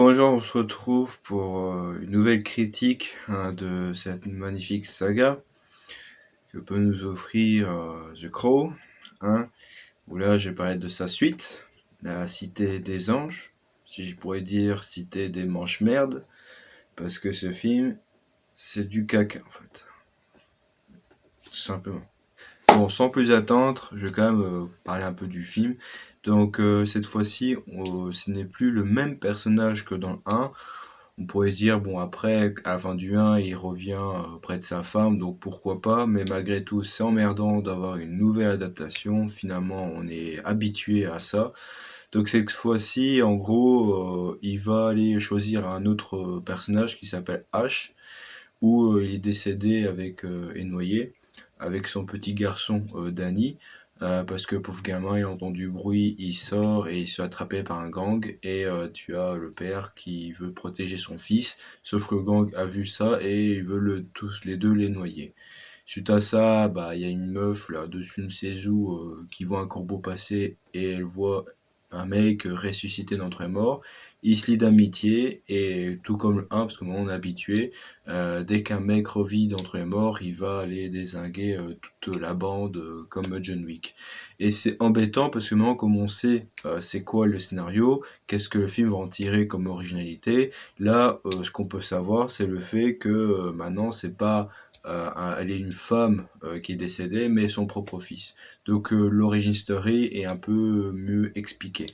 bonjour, on se retrouve pour une nouvelle critique de cette magnifique saga que peut nous offrir The Crow, hein, où là je vais parler de sa suite, la Cité des Anges, si je pourrais dire Cité des Manches-Merdes, parce que ce film, c'est du caca en fait, tout simplement. Bon, sans plus attendre, je vais quand même parler un peu du film. Donc cette fois-ci, ce n'est plus le même personnage que dans le 1. On pourrait se dire, bon, après, à la fin du 1, il revient près de sa femme, donc pourquoi pas, mais malgré tout, c'est emmerdant d'avoir une nouvelle adaptation. Finalement, on est habitué à ça. Donc cette fois-ci, en gros, il va aller choisir un autre personnage qui s'appelle Ash, où il est décédé avec et noyé avec son petit garçon Danny. Parce que pauvre gamin, il entend du bruit, il sort et il se fait attraper par un gang. Et tu as le père qui veut protéger son fils, sauf que le gang a vu ça et ils veulent tous les deux les noyer. Suite à ça, bah il y a une meuf là dessus je ne sais où qui voit un corbeau passer et elle voit un mec ressuscité d'entre les morts. Il se lie d'amitié et tout comme le 1, parce que moi on est habitué, dès qu'un mec revit d'entre les morts, il va aller dézinguer toute la bande comme John Wick. Et c'est embêtant parce que maintenant comme on sait c'est quoi le scénario, qu'est-ce que le film va en tirer comme originalité, là ce qu'on peut savoir c'est le fait que maintenant c'est pas elle est une femme qui est décédée, mais son propre fils. Donc l'origin story est un peu mieux expliquée.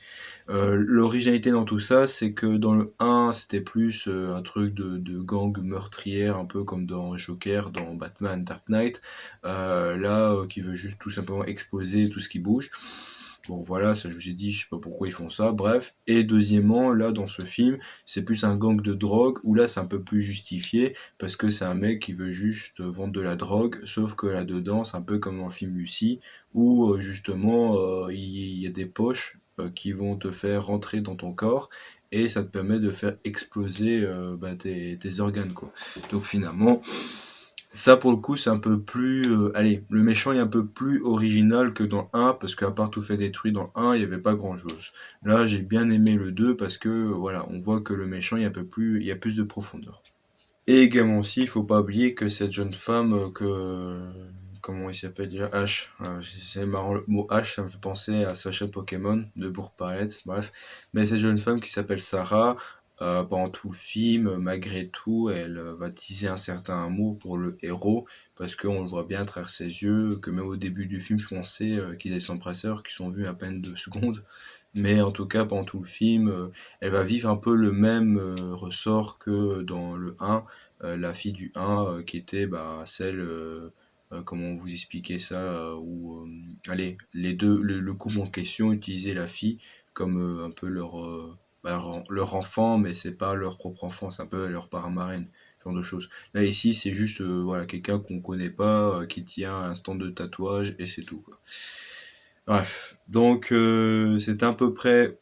L'originalité dans tout ça, c'est que dans le 1, c'était plus un truc de gang meurtrière, un peu comme dans Joker, dans Batman Dark Knight. Là, qui veut juste tout simplement exploser tout ce qui bouge. Bon voilà, ça je vous ai dit, je sais pas pourquoi ils font ça, bref. Et deuxièmement, là dans ce film, c'est plus un gang de drogue, où là c'est un peu plus justifié, parce que c'est un mec qui veut juste vendre de la drogue, sauf que là-dedans, c'est un peu comme dans le film Lucie, où justement il y a des poches qui vont te faire rentrer dans ton corps, et ça te permet de faire exploser tes organes, quoi. Donc finalement, ça pour le coup c'est un peu plus allez, le méchant est un peu plus original que dans 1 parce qu'à part tout fait détruit dans 1 il y avait pas grand chose. Là j'ai bien aimé le 2 parce que voilà on voit que le méchant il y a plus de profondeur. Et également aussi il faut pas oublier que cette jeune femme comment il s'appelle déjà H. C'est marrant le mot H ça me fait penser à Sacha de Pokémon de Bourg-Palette, bref. Mais cette jeune femme qui s'appelle Sarah, pendant tout le film, malgré tout, elle va teaser un certain amour pour le héros, parce qu'on le voit bien à travers ses yeux, que même au début du film, je pensais qu'ils étaient sans presseur, qu'ils sont vus à peine 2 secondes. Mais en tout cas, pendant tout le film, elle va vivre un peu le même ressort que dans le 1, la fille du 1, qui était bah, celle, comment vous expliquer ça, où allez, le couple en question utilisait la fille comme un peu leur enfant, mais c'est pas leur propre enfant, c'est un peu leur parent marraine, ce genre de choses. Là ici, c'est juste voilà quelqu'un qu'on connaît pas, qui tient un stand de tatouage et c'est tout, quoi. Bref, donc c'est à peu près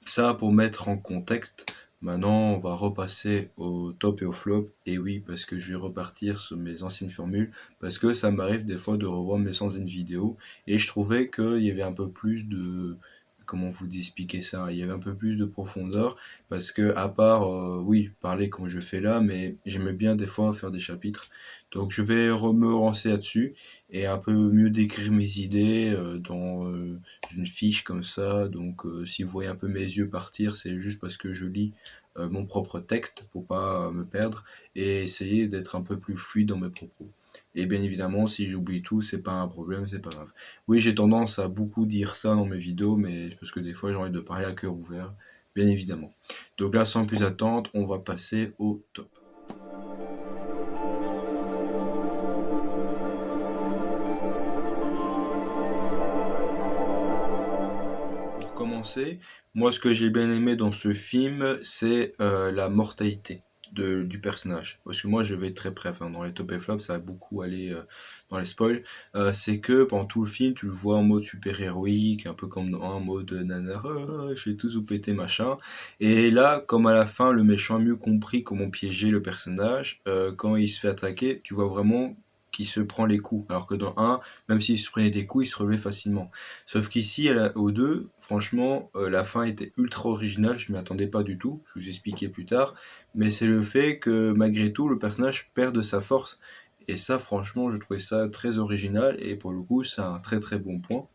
ça pour mettre en contexte. Maintenant, on va repasser au top et au flop. Et oui, parce que je vais repartir sur mes anciennes formules, parce que ça m'arrive des fois de revoir mes anciennes vidéos, et je trouvais qu'il y avait un peu plus de... Comment vous expliquer ça? Il y avait un peu plus de profondeur, parce que à part, oui, parler comme je fais là, mais j'aimais bien des fois faire des chapitres. Donc je vais me relancer là-dessus, et un peu mieux décrire mes idées dans une fiche comme ça. Donc si vous voyez un peu mes yeux partir, c'est juste parce que je lis mon propre texte pour pas me perdre et essayer d'être un peu plus fluide dans mes propos. Et bien évidemment, si j'oublie tout, c'est pas un problème, c'est pas grave. Oui, j'ai tendance à beaucoup dire ça dans mes vidéos, mais parce que des fois j'ai envie de parler à cœur ouvert, bien évidemment. Donc là, sans plus attendre, on va passer au top. Pour commencer, moi ce que j'ai bien aimé dans ce film, c'est la mortalité du personnage. Parce que moi je vais être très bref, hein, dans les top et flops, ça va beaucoup aller dans les spoils. C'est que pendant tout le film, tu le vois en mode super héroïque, un peu comme dans un mode nana, ah, je vais tout vous péter machin. Et là, comme à la fin, le méchant a mieux compris comment piéger le personnage, quand il se fait attaquer, tu vois vraiment qui se prend les coups. Alors que dans le 1, même s'il se prenait des coups, il se relevait facilement. Sauf qu'ici, au 2, franchement, la fin était ultra originale, je m'y attendais pas du tout, je vous expliquerai plus tard, mais c'est le fait que malgré tout, le personnage perd de sa force. Et ça, franchement, je trouvais ça très original, et pour le coup, c'est un très très bon point.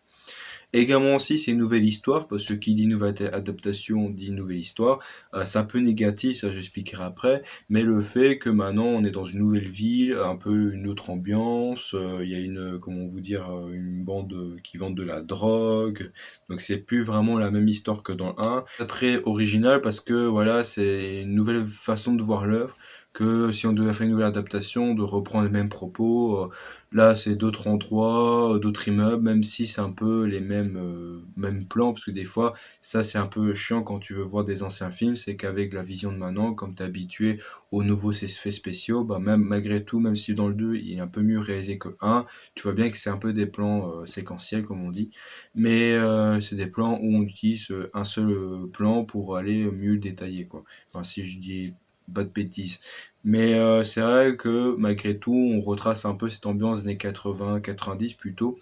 Également aussi, c'est une nouvelle histoire, parce que qui dit nouvelle adaptation dit nouvelle histoire. C'est un peu négatif, ça j'expliquerai après, mais le fait que maintenant on est dans une nouvelle ville, un peu une autre ambiance, il y a comment vous dire, une bande qui vend de la drogue, donc c'est plus vraiment la même histoire que dans le 1. C'est très original parce que voilà, c'est une nouvelle façon de voir l'œuvre, que si on devait faire une nouvelle adaptation, de reprendre les mêmes propos. Là, c'est d'autres endroits, d'autres immeubles, même si c'est un peu les mêmes plans, parce que des fois, ça c'est un peu chiant quand tu veux voir des anciens films, c'est qu'avec la vision de maintenant, comme tu es habitué aux nouveaux effets spéciaux, bah même malgré tout, même si dans le 2 il est un peu mieux réalisé que 1, tu vois bien que c'est un peu des plans séquentiels, comme on dit, mais c'est des plans où on utilise un seul plan pour aller mieux détailler, quoi. Enfin, si je dis pas de bêtises. Mais c'est vrai que malgré tout, on retrace un peu cette ambiance des années 80-90 plutôt.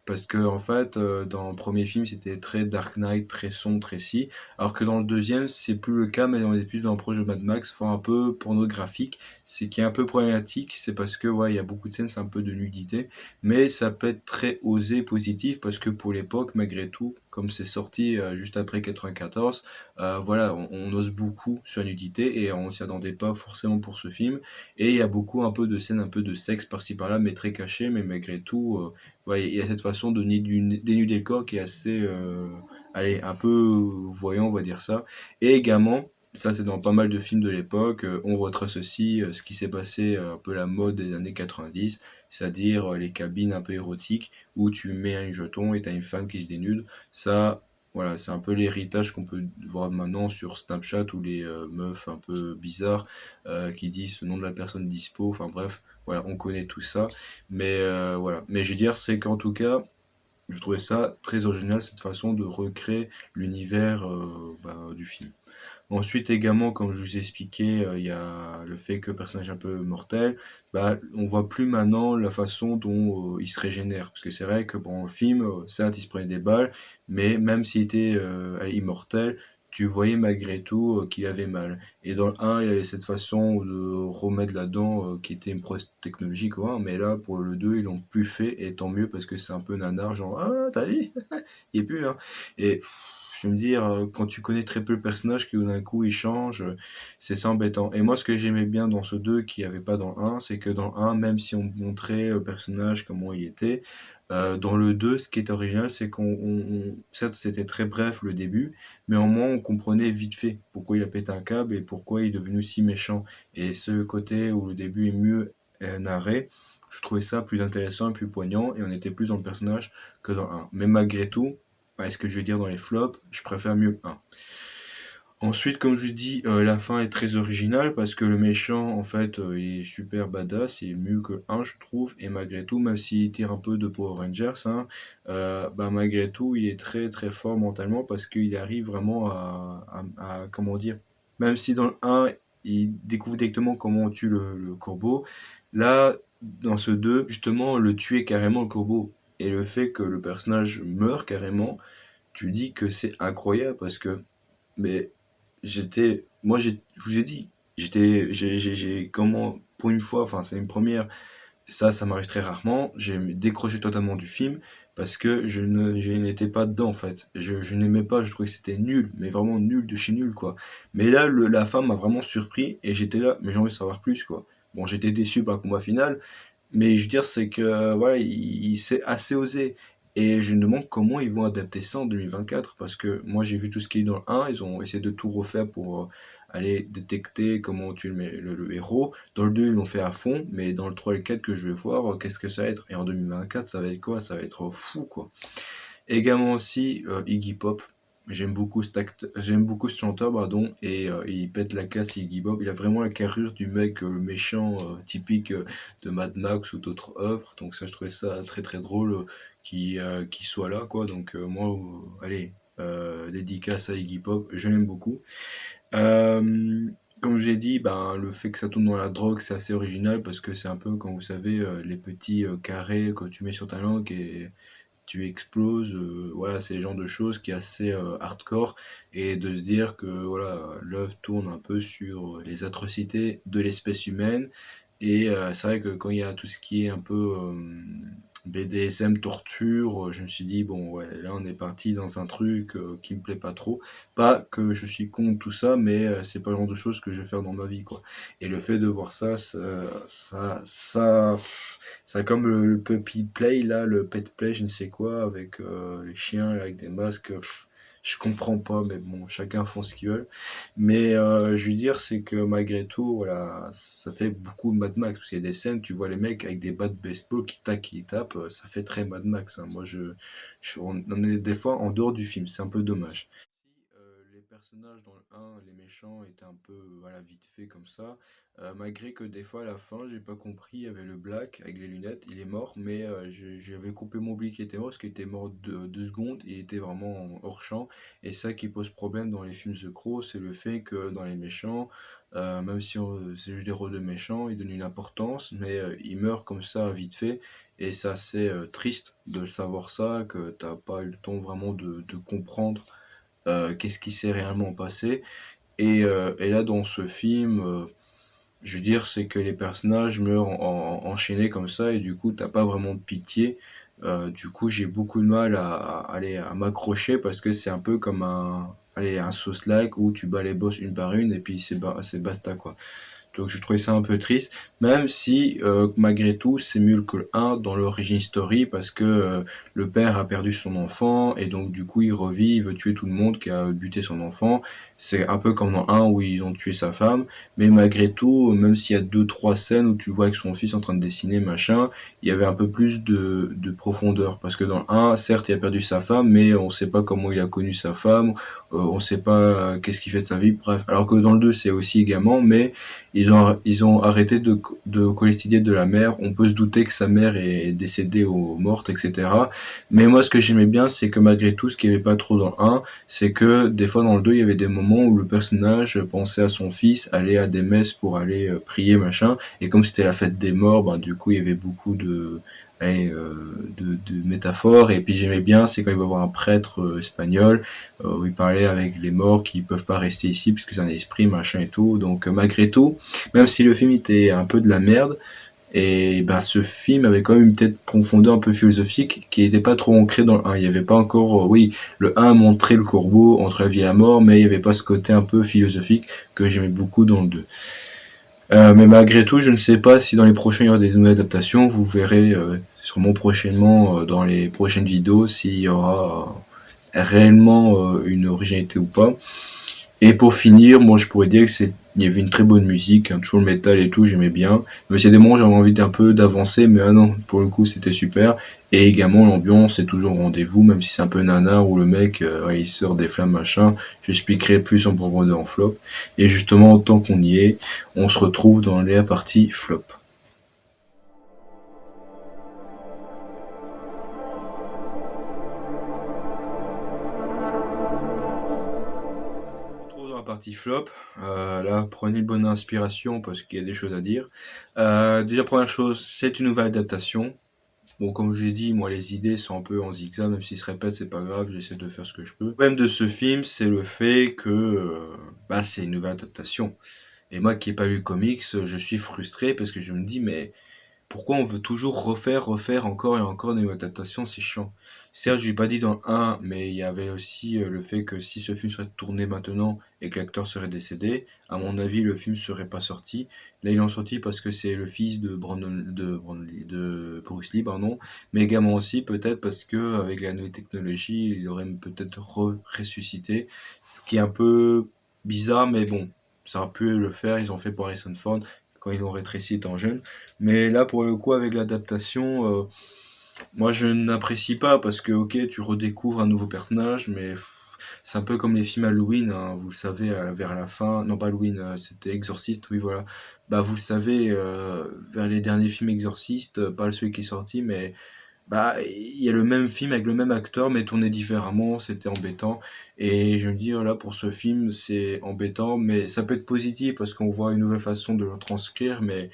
Parce que en fait, dans le premier film, c'était très Dark Knight, très sombre, très si. Alors que dans le deuxième, c'est plus le cas, mais on est plus dans le projet de Mad Max, enfin un peu pornographique. C'est qui est un peu problématique, c'est parce que ouais, il y a beaucoup de scènes, c'est un peu de nudité. Mais ça peut être très osé, positif, parce que pour l'époque, malgré tout, comme c'est sorti juste après 94, voilà, on ose beaucoup sur la nudité et on s'y attendait pas forcément pour ce film. Et il y a beaucoup un peu de scènes, un peu de sexe par-ci par-là, mais très caché, mais malgré tout, ouais, il y a cette façon de dénuder le corps qui est assez, allez, un peu voyant, on va dire ça. Et également, ça c'est dans pas mal de films de l'époque, on retrace aussi ce qui s'est passé, un peu la mode des années 90, c'est-à-dire les cabines un peu érotiques où tu mets un jeton et tu as une femme qui se dénude. Ça, voilà, c'est un peu l'héritage qu'on peut voir maintenant sur Snapchat ou les meufs un peu bizarres qui disent le nom de la personne dispo. Enfin bref, voilà, on connaît tout ça. Mais voilà. Mais je veux dire, c'est qu'en tout cas, je trouvais ça très original, cette façon de recréer l'univers du film. Ensuite également, comme je vous ai expliqué, il y a le fait que le personnage est un peu mortel. Bah, on voit plus maintenant la façon dont il se régénère. Parce que c'est vrai que pendant le film, certes, il se prenait des balles, mais même s'il était immortel, tu voyais malgré tout qu'il avait mal. Et dans le 1, il y avait cette façon de remettre là-dedans qui était une prouesse technologique, quoi. Mais là, pour le 2, ils l'ont plus fait, et tant mieux parce que c'est un peu nanar, genre, ah, t'as vu? Il est plus, hein. Et je veux me dire, quand tu connais très peu le personnage, que d'un coup il change, c'est ça embêtant. Et moi, ce que j'aimais bien dans ce 2 qu'il n'y avait pas dans le 1, c'est que dans le 1, même si on montrait le personnage, comment il était, dans le 2, ce qui est original, c'est certes, c'était très bref le début, mais au moins on comprenait vite fait pourquoi il a pété un câble et pourquoi il est devenu si méchant. Et ce côté où le début est mieux narré, je trouvais ça plus intéressant et plus poignant, et on était plus dans le personnage que dans le 1. Mais malgré tout, ce que je vais dire dans les flops, je préfère mieux le 1. Ensuite, comme je dis, la fin est très originale parce que le méchant, en fait, il est super badass, il est mieux que le 1, je trouve, et malgré tout, même s'il tire un peu de Power Rangers, hein, bah, malgré tout, il est très très fort mentalement parce qu'il arrive vraiment comment dire, même si dans le 1, il découvre directement comment on tue le corbeau, là, dans ce 2, justement, le tuer carrément le corbeau, et le fait que le personnage meurt carrément, tu dis que c'est incroyable parce que, mais je vous ai dit, comment, pour une fois, enfin, c'est une première, ça m'arrive très rarement, j'ai décroché totalement du film parce que je n'étais pas dedans en fait. Je n'aimais pas, je trouvais que c'était nul, mais vraiment nul de chez nul quoi. Mais là, la fin m'a vraiment surpris et j'étais là, mais j'ai envie de savoir plus quoi. Bon, j'étais déçu par le combat final, mais je veux dire, c'est que voilà, c'est assez osé. Et je me demande comment ils vont adapter ça en 2024. Parce que moi, j'ai vu tout ce qui est dans le 1. Ils ont essayé de tout refaire pour aller détecter comment tuer le héros. Dans le 2, ils l'ont fait à fond. Mais dans le 3 et le 4 que je vais voir, qu'est-ce que ça va être? Et en 2024, ça va être quoi? Ça va être fou, quoi. Également aussi Iggy Pop. J'aime beaucoup ce chanteur, pardon, et il pète la classe Iggy Pop. Il a vraiment la carrure du mec méchant typique de Mad Max ou d'autres œuvres. Donc ça, je trouvais ça très très drôle qu'il soit là, quoi. Donc moi, allez, dédicace à Iggy Pop, je l'aime beaucoup. Euh, Comme j'ai dit, ben, le fait que ça tourne dans la drogue, c'est assez original parce que c'est un peu, comme vous savez, les petits carrés que tu mets sur ta langue et tu exploses. Voilà, c'est le genre de choses qui est assez hardcore. Et de se dire que voilà, l'œuvre tourne un peu sur les atrocités de l'espèce humaine. Et c'est vrai que quand il y a tout ce qui est un peu BDSM, torture, je me suis dit, bon, ouais, là on est parti dans un truc qui me plaît pas trop. Pas que je suis contre tout ça, mais c'est pas le genre de choses que je vais faire dans ma vie, quoi. Et le fait de voir ça, ça comme le puppy play, là, le pet play, je ne sais quoi, avec les chiens, là, avec des masques. Je comprends pas, mais bon, chacun font ce qu'il veut. Mais je veux dire, c'est que malgré tout, voilà, ça fait beaucoup de Mad Max. Parce qu'il y a des scènes, tu vois les mecs avec des bats de baseball qui tapent, ça fait très Mad Max, hein. Moi, on en est des fois en dehors du film, c'est un peu dommage. Les personnages dans le 1, les méchants étaient un peu voilà, vite fait comme ça. Malgré que des fois à la fin, j'ai pas compris, il y avait le Black avec les lunettes, il est mort, mais j'avais complètement oublié qu'il était mort parce qu'il était mort 2 secondes, il était vraiment hors champ. Et ça qui pose problème dans les films The Crow, c'est le fait que dans les méchants, même si c'est juste des rôles de méchants, ils donnent une importance, mais ils meurent comme ça vite fait. Et c'est assez triste de savoir ça, que t'as pas eu le temps vraiment de comprendre qu'est-ce qui s'est réellement passé. Et là, dans ce film, je veux dire, c'est que les personnages meurent enchaînés comme ça, et du coup, t'as pas vraiment de pitié. Du coup, j'ai beaucoup de mal à m'accrocher parce que c'est un peu comme un sauce-like où tu bats les boss une par une et puis c'est basta quoi. Donc je trouvais ça un peu triste, même si malgré tout c'est mieux que le 1 dans l'origin story parce que le père a perdu son enfant et donc du coup il revit, il veut tuer tout le monde qui a buté son enfant. C'est un peu comme dans le 1 où ils ont tué sa femme, mais malgré tout, même s'il y a deux trois scènes où tu vois avec son fils en train de dessiner machin, il y avait un peu plus de profondeur parce que dans le 1, certes il a perdu sa femme, mais on sait pas comment il a connu sa femme, on sait pas qu'est-ce qu'il fait de sa vie, bref. Alors que dans le 2 c'est aussi également, mais ils ont arrêté de coller cette idée de la mère. On peut se douter que sa mère est décédée ou morte, etc. Mais moi, ce que j'aimais bien, c'est que malgré tout, ce qu'il n'y avait pas trop dans le 1, c'est que des fois dans le 2, il y avait des moments où le personnage pensait à son fils, allait à des messes pour aller prier, machin. Et comme c'était la fête des morts, ben, du coup, il y avait beaucoup de métaphores. Et puis j'aimais bien, c'est quand il va voir un prêtre espagnol, où il parlait avec les morts qui peuvent pas rester ici puisque c'est un esprit, machin et tout. Donc malgré tout, même si le film était un peu de la merde, et ben ce film avait quand même une tête profondeur un peu philosophique qui n'était pas trop ancré dans le 1. Il n'y avait pas encore, oui, le 1 montrait le corbeau entre la vie et la mort, mais il n'y avait pas ce côté un peu philosophique que j'aimais beaucoup dans le 2. Mais malgré tout, je ne sais pas si dans les prochains il y aura des nouvelles adaptations. Vous verrez sûrement prochainement dans les prochaines vidéos s'il y aura réellement une originalité ou pas. Et pour finir, moi je pourrais dire que il y avait une très bonne musique, hein, toujours le métal et tout, j'aimais bien. Mais c'est des moments où j'avais envie d'un peu d'avancer, mais ah non, pour le coup c'était super. Et également l'ambiance est toujours au rendez-vous, même si c'est un peu nanar où le mec ouais, il sort des flammes machin. J'expliquerai plus en profondeur en flop. Et justement, tant qu'on y est, on se retrouve dans la partie flop. On se retrouve dans la partie flop. Là, prenez une bonne inspiration parce qu'il y a des choses à dire. Déjà, première chose, c'est une nouvelle adaptation. Bon, comme je l'ai dit, moi, les idées sont un peu en zigzag, même s'ils se répètent, c'est pas grave, j'essaie de faire ce que je peux. Le problème de ce film, c'est le fait que bah, c'est une nouvelle adaptation. Et moi qui n'ai pas lu le comics, je suis frustré parce que je me dis, mais pourquoi on veut toujours refaire encore et encore des adaptations, c'est chiant. Certes, je l'ai pas dit dans le 1, mais il y avait aussi le fait que si ce film serait tourné maintenant et que l'acteur serait décédé, à mon avis, le film serait pas sorti. Là, ils l'ont sorti parce que c'est le fils de Bruce Lee, pardon, mais également aussi peut-être parce que avec la nouvelle technologie, il aurait peut-être ressuscité, ce qui est un peu bizarre, mais bon, ça aurait pu le faire. Ils ont fait pour Harrison Ford quand ils l'ont rétréci étant jeune. Mais là, pour le coup, avec l'adaptation, moi je n'apprécie pas parce que, ok, tu redécouvres un nouveau personnage, mais c'est un peu comme les films Halloween, hein, vous le savez, vers la fin, non pas Halloween, c'était Exorcist, oui voilà. Bah vous le savez, vers les derniers films Exorcist, pas celui qui est sorti, mais bah, il y a le même film avec le même acteur, mais tourné différemment, c'était embêtant. Et je me dis, voilà, pour ce film, c'est embêtant, mais ça peut être positif parce qu'on voit une nouvelle façon de le transcrire, mais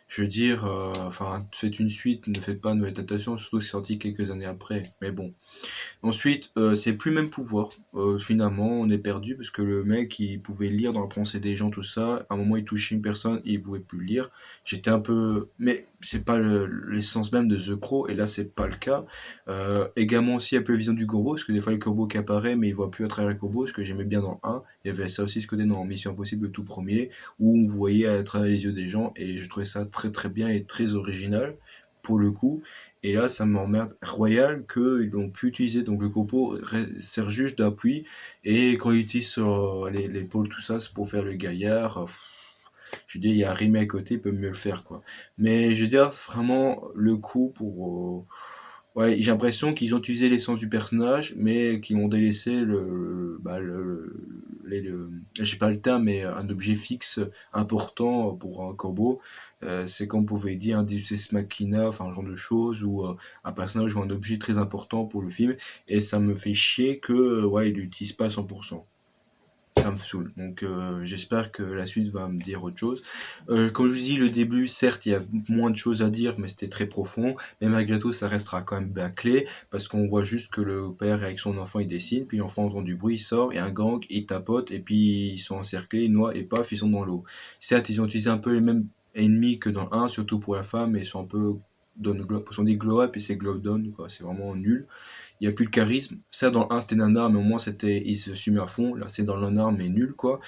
je veux dire, enfin, faites une suite, ne faites pas une nouvelle adaptation, surtout que c'est sorti quelques années après. Mais bon. Ensuite, c'est plus le même pouvoir. Finalement, on est perdu parce que le mec, il pouvait lire dans la pensée des gens, tout ça. À un moment, il touchait une personne, il pouvait plus lire. J'étais un peu, mais c'est pas l'essence même de The Crow, et là, c'est pas le cas. Également aussi un peu la vision du corbeau, parce que des fois, le corbeau qui apparaît, mais il voit plus à travers le corbeau, ce que j'aimais bien dans le 1. Il y avait ça aussi, ce côté dans Mission Impossible, le tout premier, où on voyait à travers les yeux des gens, et je trouvais ça très très bien et très original pour le coup. Et là, ça m'emmerde royal qu'ils l'ont pu utiliser. Donc le copeau sert juste d'appui. Et quand ils utilisent sur l'épaule, tout ça, c'est pour faire le gaillard. Je veux dire, il y a Rimé à côté, il peut mieux le faire, quoi. Mais je veux dire, vraiment, le coup pour. Ouais, j'ai l'impression qu'ils ont utilisé l'essence du personnage, mais qu'ils ont délaissé bah, j'ai pas le terme, mais un objet fixe important pour un corbeau. C'est comme on pouvait dire un Deus Ex Machina, enfin, un genre de choses, ou un personnage ou un objet très important pour le film, et ça me fait chier que, ouais, il l'utilise pas à 100%. Ça me saoule. Donc j'espère que la suite va me dire autre chose. Comme je vous dis, le début, certes, il y a moins de choses à dire, mais c'était très profond. Mais malgré tout, ça restera quand même bâclé, parce qu'on voit juste que le père avec son enfant, il dessine, puis l'enfant entend du bruit, il sort, et un gang, il tapote, et puis ils sont encerclés, ils noient, et paf, ils sont dans l'eau. Certes, ils ont utilisé un peu les mêmes ennemis que dans le 1, surtout pour la femme, et ils sont un peu... Sont dit glow up et c'est glow down, quoi. C'est vraiment nul. Il n'y a plus de charisme. Ça, dans le 1, c'était nanar, mais au moins, il se suit à fond. Là, c'est dans le nanar, mais nul, quoi.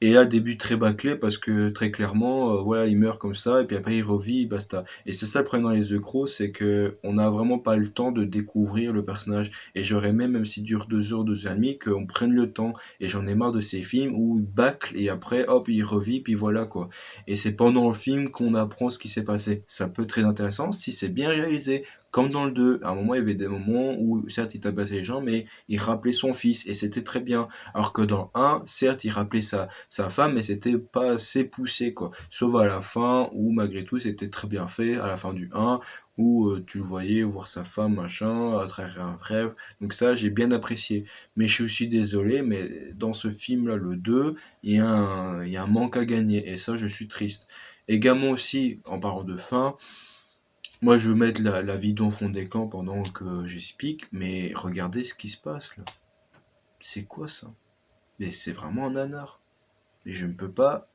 Et là, début très bâclé, parce que très clairement, voilà, il meurt comme ça, et puis après, il revit, basta. Et c'est ça le problème dans les The Crow, c'est que on n'a vraiment pas le temps de découvrir le personnage. Et j'aurais même s'il dure 2 heures, 2 heures et demie, qu'on prenne le temps. Et j'en ai marre de ces films où il bâcle, et après, hop, il revit, puis voilà, quoi. Et c'est pendant le film qu'on apprend ce qui s'est passé. Ça peut être très intéressant si c'est bien réalisé. Comme dans le 2, à un moment, il y avait des moments où, certes, il tabassait les gens, mais il rappelait son fils, et c'était très bien. Alors que dans le 1, certes, il rappelait sa femme, mais c'était pas assez poussé, quoi. Sauf à la fin, où malgré tout, c'était très bien fait, à la fin du 1, où tu le voyais voir sa femme, machin, à travers un rêve. Donc ça, j'ai bien apprécié. Mais je suis désolé, mais dans ce film-là, le 2, il y a un manque à gagner, et ça, je suis triste. Également aussi, en parlant de fin, moi, je veux mettre la vidéo en fond d'écran pendant que j'explique, mais regardez ce qui se passe là. C'est quoi ça? Mais c'est vraiment un nanar. Mais je ne peux pas.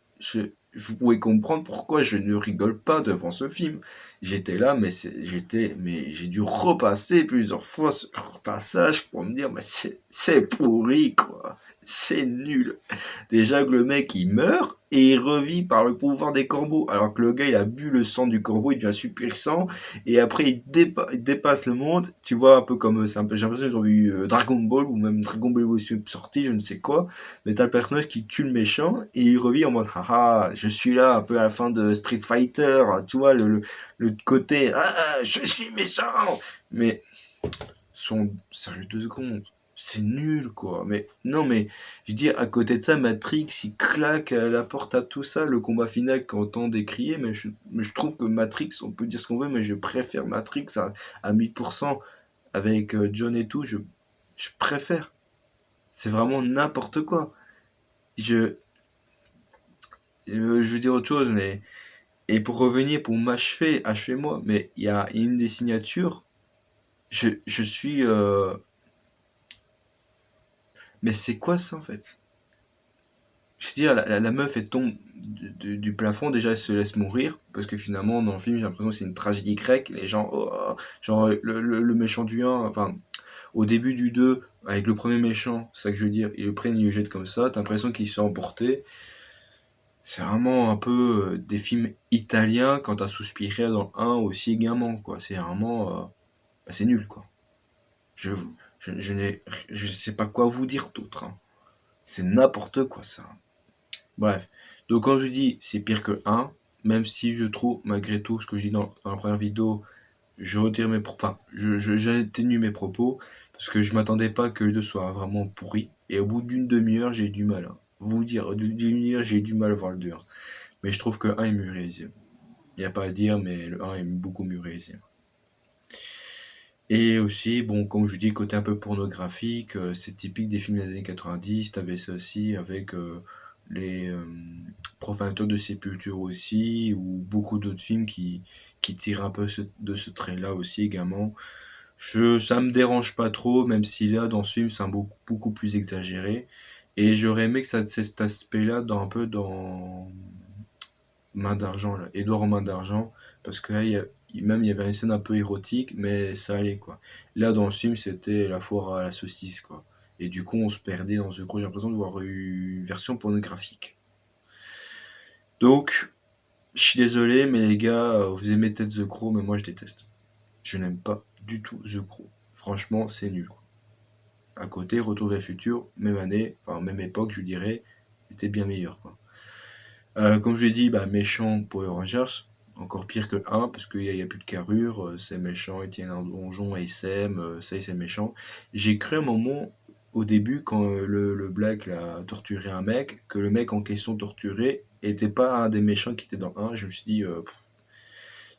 Vous pouvez comprendre pourquoi je ne rigole pas devant ce film. J'étais là, mais j'ai dû repasser plusieurs fois ce passage pour me dire, mais c'est pourri quoi. C'est nul. Déjà que le mec il meurt et il revit par le pouvoir des corbeaux. Alors que le gars il a bu le sang du corbeau, il devient super puissant et après il dépasse le monde. Tu vois, un peu comme c'est un peu, j'ai l'impression qu'ils ont vu Dragon Ball ou même Dragon Ball Evolution sorti, je ne sais quoi. Mais t'as le personnage qui tue le méchant et il revit en mode haha, je suis là un peu à la fin de Street Fighter, tu vois, le côté ah, je suis méchant. Mais sont sérieux 2 secondes. C'est nul, quoi. Mais non, mais je veux dire, à côté de ça, Matrix, il claque la porte à tout ça. Le combat final qu'on entend décrier, mais je trouve que Matrix, on peut dire ce qu'on veut, mais je préfère Matrix à 1000%. Avec John et tout, je préfère. C'est vraiment n'importe quoi. Je, je veux dire autre chose, mais. Et pour revenir, pour m'achever, achevez-moi, mais il y a une des signatures. Je suis. Mais c'est quoi ça en fait? Je veux dire, la meuf, elle tombe du plafond, déjà elle se laisse mourir, parce que finalement, dans le film, j'ai l'impression que c'est une tragédie grecque. Les gens, oh, genre, le méchant du 1, enfin, au début du 2, avec le premier méchant, c'est ça que je veux dire, ils le prennent, ils le jettent comme ça, t'as l'impression qu'il se fait emporter. C'est vraiment un peu des films italiens quand t'as Suspiria dans le 1 aussi également, quoi. C'est vraiment, bah, c'est nul, quoi. Je, je sais pas quoi vous dire d'autre, hein. C'est n'importe quoi, ça. Bref. Donc, quand je dis c'est pire que 1, même si je trouve, malgré tout, ce que je dis dans la première vidéo, je retire mes propos, enfin, j'atténue mes propos, parce que je m'attendais pas que le 2 soit vraiment pourri. Et au bout d'une demi-heure, j'ai eu du mal, hein. Vous dire, au bout d'une demi-heure, j'ai eu du mal à voir le 2, hein. Mais je trouve que le 1 est mieux réalisé. Il n'y a pas à dire, mais le 1 est beaucoup mieux réalisé. Et aussi, bon, comme je dis, côté un peu pornographique, c'est typique des films des années 90. T'avais ça aussi avec les profanateurs de sépulture aussi, ou beaucoup d'autres films qui tirent un peu de ce trait-là aussi également. Ça me dérange pas trop, même si là, dans ce film, c'est beaucoup plus exagéré. Et j'aurais aimé que ça, c'est cet aspect-là dans un peu dans Main d'argent, là, Édouard en main d'argent, parce que là, même il y avait une scène un peu érotique, mais ça allait, quoi. Là, dans le film, c'était la foire à la saucisse, quoi. Et du coup, on se perdait dans ce gros, j'ai l'impression de voir une version pornographique. Donc, je suis désolé, mais les gars, vous aimez peut-être The Crow, mais moi je déteste. Je n'aime pas du tout The Crow. Franchement, c'est nul, quoi. À côté, Retour vers le futur, même année, enfin même époque, je dirais, était bien meilleur, quoi. Comme je l'ai dit, bah, méchant Power Rangers, encore pire que le 1, parce qu'il y a plus de carrure, c'est méchant, ils tiennent un donjon et ils s'aiment, ça y est, c'est méchant. J'ai cru un moment, au début, quand le Black là, a torturé un mec, que le mec en question torturé était pas un des méchants qui était dans le 1, je me suis dit,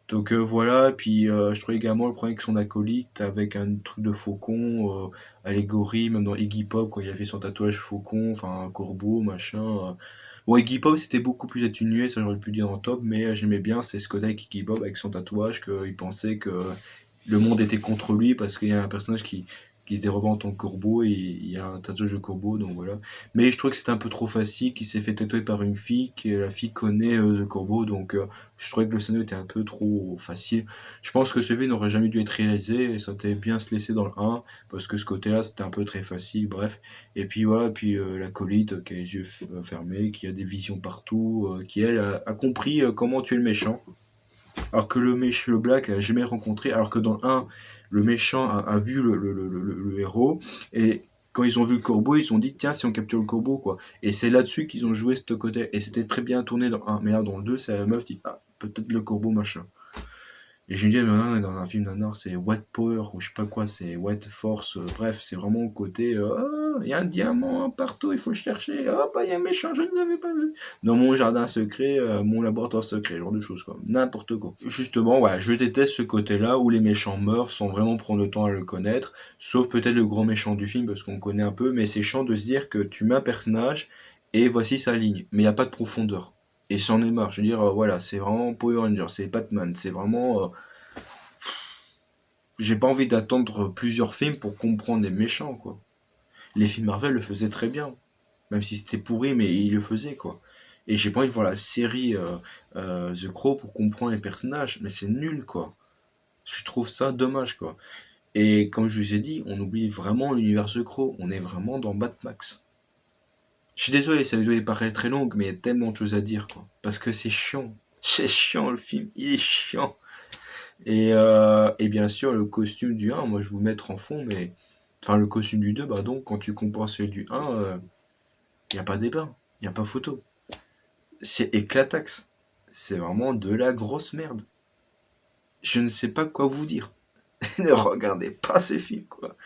donc voilà, puis je trouvais également le problème avec son acolyte, avec un truc de faucon, allégorie, même dans Iggy Pop, quand il a fait son tatouage faucon, enfin un corbeau, machin. Bon, Iggy Pop, c'était beaucoup plus atténué, ça j'aurais pu dire en top, mais j'aimais bien, c'est ce côté avec Iggy Pop, avec son tatouage, qu'il pensait que le monde était contre lui, parce qu'il y a un personnage qui se dérobe en tant que corbeau, et il y a un tatouage de corbeau, donc voilà. Mais je trouvais que c'était un peu trop facile, qu'il s'est fait tatouer par une fille, que la fille connaît le corbeau, donc je trouvais que le scénario était un peu trop facile. Je pense que ce film n'aurait jamais dû être réalisé, et ça aurait bien se laisser dans le 1, parce que ce côté-là, c'était un peu très facile, bref. Et puis voilà, puis l'acolyte qui a les yeux fermés, qui a des visions partout, qui elle a compris comment tuer le méchant. Alors que le Black l'a jamais rencontré, alors que dans le 1, le méchant a vu le héros, et quand ils ont vu le corbeau, ils ont dit tiens, si on capture le corbeau, quoi. Et c'est là-dessus qu'ils ont joué ce côté, et c'était très bien tourné dans le 1, mais là dans le 2, c'est la meuf qui dit ah, peut-être le corbeau, machin. Et je me dis, mais non, on est dans un film nanar, c'est White Power, ou je sais pas quoi, c'est White Force, bref, c'est vraiment le côté, il y a un diamant partout, il faut le chercher, hop, il y a un méchant, je ne l'avais pas vu. Dans mon jardin secret, mon laboratoire secret, genre de choses, quoi. N'importe quoi. Justement, ouais, je déteste ce côté-là où les méchants meurent sans vraiment prendre le temps à le connaître, sauf peut-être le grand méchant du film, parce qu'on connaît un peu, mais c'est chiant de se dire que tu mets un personnage, et voici sa ligne, mais il n'y a pas de profondeur. Et j'en ai marre. Je veux dire, voilà, c'est vraiment Power Rangers, c'est Batman, c'est vraiment. J'ai pas envie d'attendre plusieurs films pour comprendre les méchants, quoi. Les films Marvel le faisaient très bien. Même si c'était pourri, mais ils le faisaient, quoi. Et j'ai pas envie de voir la série The Crow pour comprendre les personnages. Mais c'est nul, quoi. Je trouve ça dommage, quoi. Et comme je vous ai dit, on oublie vraiment l'univers The Crow. On est vraiment dans Batmax. Je suis désolé, ça vidéo paraît très longue, mais il y a tellement de choses à dire, quoi. Parce que c'est chiant. C'est chiant, le film. Il est chiant. Et bien sûr, le costume du 1, moi je vais vous mettre en fond, mais. Enfin, le costume du 2, bah donc, quand tu compares celui du 1, il n'y a pas débat, il n'y a pas photo. C'est éclataxe. C'est vraiment de la grosse merde. Je ne sais pas quoi vous dire. Ne regardez pas ces films, quoi.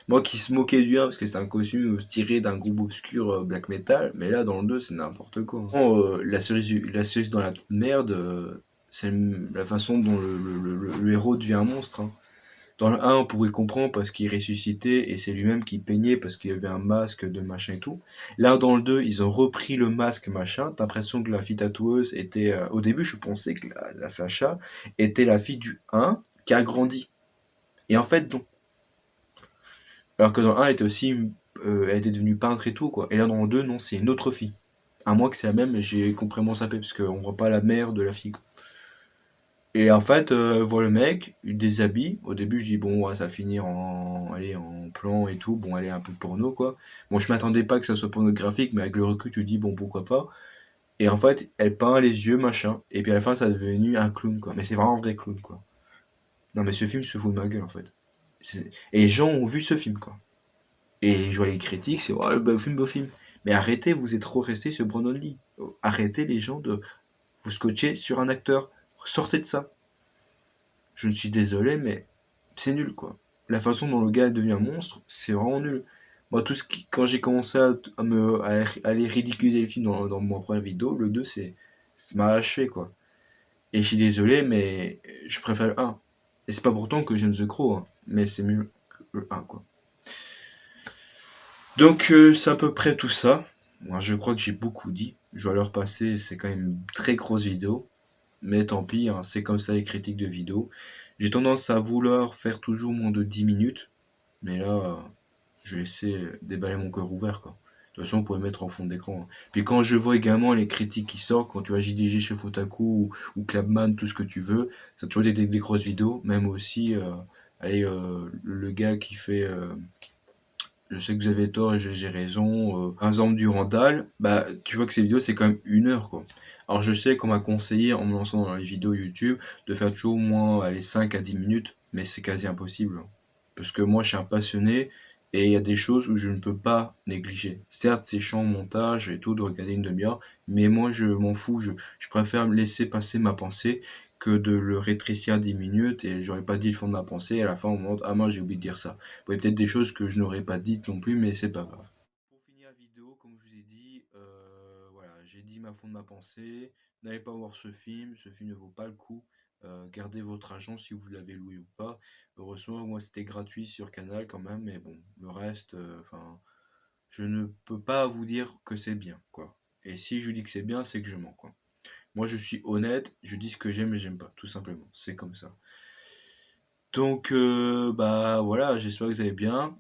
Moi qui se moquais du 1 parce que c'est un costume tiré d'un groupe obscur black metal, mais là dans le 2 c'est n'importe quoi. Bon, la cerise dans la petite merde, c'est la façon dont le héros devient un monstre, hein. Dans le 1, on pouvait comprendre parce qu'il ressuscitait et c'est lui-même qui peignait parce qu'il y avait un masque de machin et tout. Là, dans le 2, ils ont repris le masque machin. T'as l'impression que la fille tatoueuse était. Au début, je pensais que la Sacha était la fille du 1 qui a grandi. Et en fait, non. Alors que dans le 1, elle était aussi. Elle était devenue peintre et tout, quoi. Et là, dans le 2, non, c'est une autre fille. À moins que c'est la même, j'ai complètement sapé parce qu'on voit pas la mère de la fille, quoi. Et en fait, voit le mec, il déshabille. Au début, je dis, bon, ouais, ça va finir en, allez, en plan et tout. Bon, allez, un peu porno, quoi. Bon, je m'attendais pas que ça soit pornographique, mais avec le recul, tu dis, bon, pourquoi pas. Et en fait, elle peint les yeux, machin. Et puis à la fin, ça est devenu un clown, quoi. Mais c'est vraiment un vrai clown, quoi. Non, mais ce film se fout de ma gueule, en fait. Et les gens ont vu ce film, quoi. Et je vois les critiques, c'est, oh, le beau film, beau film. Mais arrêtez, vous êtes trop resté sur Brandon Lee. Arrêtez, les gens, de vous scotcher sur un acteur. Sortez de ça. Je ne suis désolé, mais c'est nul, quoi. La façon dont le gars est devenu un monstre, c'est vraiment nul. Moi, quand j'ai commencé à aller ridiculiser le film dans ma première vidéo, le 2, ça m'a achevé, quoi. Et je suis désolé, mais je préfère le 1. Et c'est pas pourtant que j'aime The Crow, hein. mais c'est mieux que le 1, quoi. Donc c'est à peu près tout ça. Moi, je crois que j'ai beaucoup dit. Je vais leur passer, c'est quand même une très grosse vidéo. Mais tant pis, hein, c'est comme ça les critiques de vidéos. J'ai tendance à vouloir faire toujours moins de 10 minutes. Mais là, je vais essayer de déballer mon cœur ouvert, quoi. De toute façon, vous pouvez mettre en fond d'écran, hein. Puis quand je vois également les critiques qui sortent, quand tu vois JDG chez Fotaku ou Clubman, tout ce que tu veux, ça a toujours été des grosses vidéos. Même aussi, allez, le gars qui fait je sais que vous avez tort et j'ai raison. Par exemple, du Randall, bah, tu vois que ces vidéos, c'est quand même 1 heure, quoi. Alors, je sais qu'on m'a conseillé, en me lançant dans les vidéos YouTube, de faire toujours au moins, allez, 5 à 10 minutes, mais c'est quasi impossible, hein. Parce que moi, je suis un passionné et il y a des choses où je ne peux pas négliger. Certes, c'est chiant au montage et tout, de regarder une demi-heure, mais moi, je m'en fous. Je préfère me laisser passer ma pensée que de le rétrécir à 10 minutes et j'aurais pas dit le fond de ma pensée et à la fin, on me demande, ah, moi, j'ai oublié de dire ça. Ouais, peut-être des choses que je n'aurais pas dites non plus, mais c'est pas grave. Pour finir la vidéo, comme je vous ai dit, voilà, j'ai dit ma fond de ma pensée. N'allez pas voir ce film ne vaut pas le coup. Gardez votre argent si vous l'avez loué ou pas. Heureusement, moi c'était gratuit sur Canal quand même, mais bon, le reste, enfin, je ne peux pas vous dire que c'est bien, quoi. Et si je vous dis que c'est bien, c'est que je mens, quoi. Moi je suis honnête, je dis ce que j'aime et j'aime pas, tout simplement. C'est comme ça. Donc, bah voilà, j'espère que vous allez bien.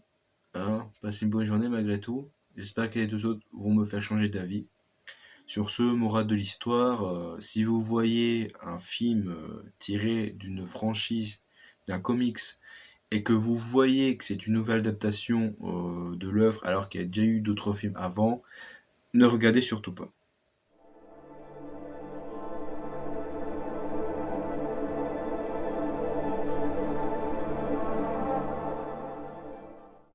Hein, passez une bonne journée malgré tout. J'espère que les deux autres vont me faire changer d'avis. Sur ce, morale de l'histoire, si vous voyez un film tiré d'une franchise, d'un comics, et que vous voyez que c'est une nouvelle adaptation de l'œuvre alors qu'il y a déjà eu d'autres films avant, ne regardez surtout pas.